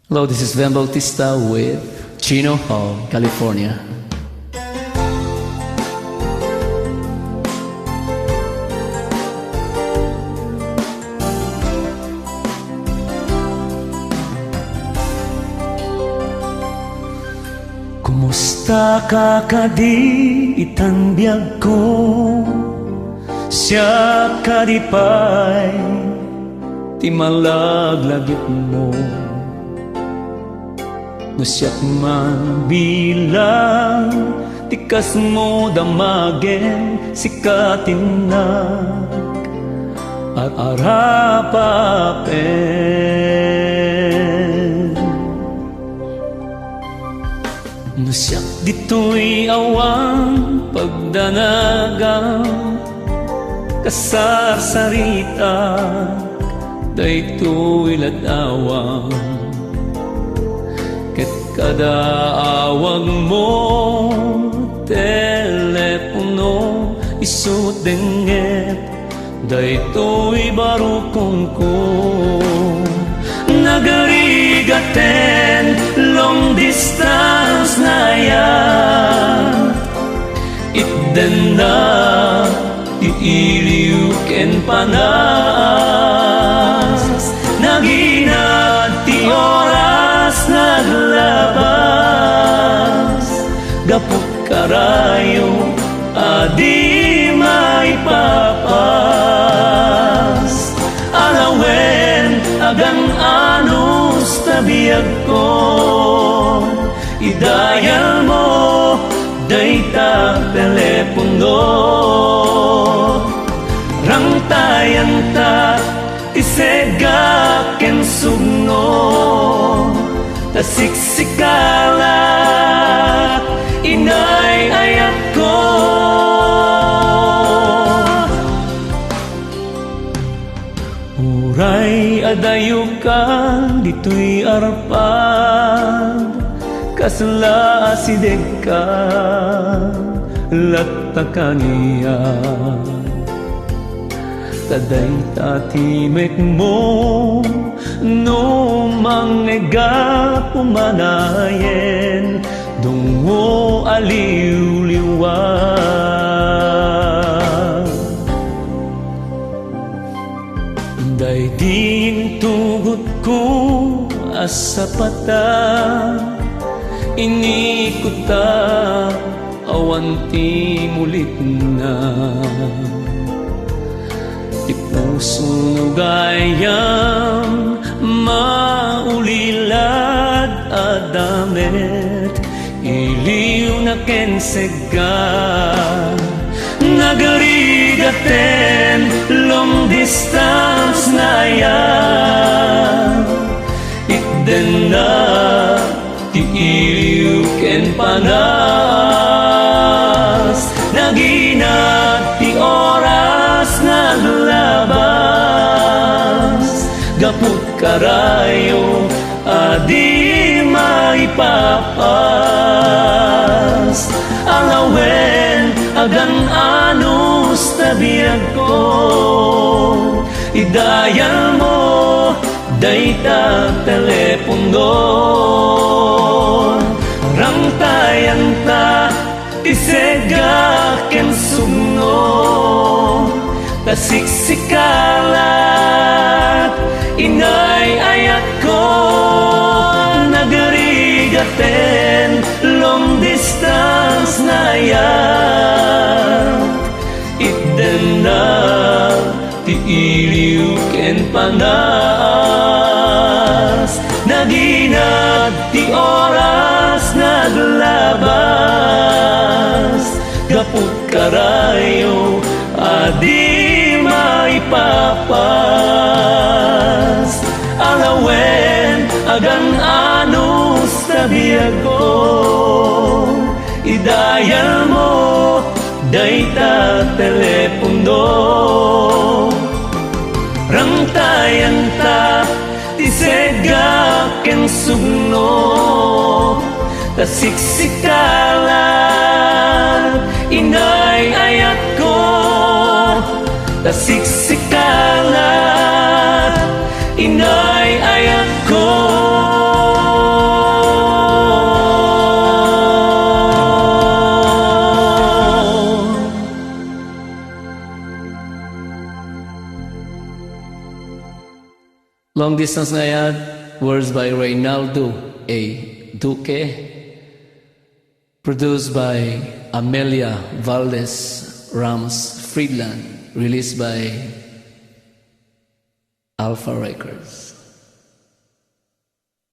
Hello, this is Van Bautista with Chino Hall, California. Kumusta ka kadi itanbiag ko siya kadipay ti malaglagit mo no siyak man bilang tikas mo damagen sikatinag at arapapen no siyak dito'y awang pagdanagang kasarsarita dayto'y ladawang ket kada awag mo telepono isut denget dayto'y barukong ko nagarigaten long distance na yan itden na tiiliw ken panas naginat ti oras naglabas gapot karayo adi maipapas alawen agang anus tabiyag ko idayal mo dayta telepono rang tayanta isega ken sugno tasiksikala inay ayat ko uray adayo ka dito'y arpad kasla asideg ka latta kaniya kaday tatimek mo no mangega pumanayen dungo aliw-liwag day din tugot ko asapata inikuta awanti mulit na di puso gayam maulilad adamet iliw na kensega nagarigaten long distance na yan itden na ti iliw ken panas naginat ti oras naglabas gaput karayo adi maipapas alawen agang anus tabiyag ko idayal mo dayta telepono rang tayanta isega ken sugno tasiksikala inay ayat ko nagarigaten long distance na yan itden na ti iliw ken panas naginat ti oras naglabas gaput karayo adi maipapas alawen agang anus tabiyag ko idayal mo dayta telepono rang tayanta tisega ken sugno tasiksikala inay ayat ko tasiksikala inay ayat ko Long Distance na yan, words by Reynaldo A. Duque, produced by Amelia Valdez Rams Friedland, released by Alpha Records.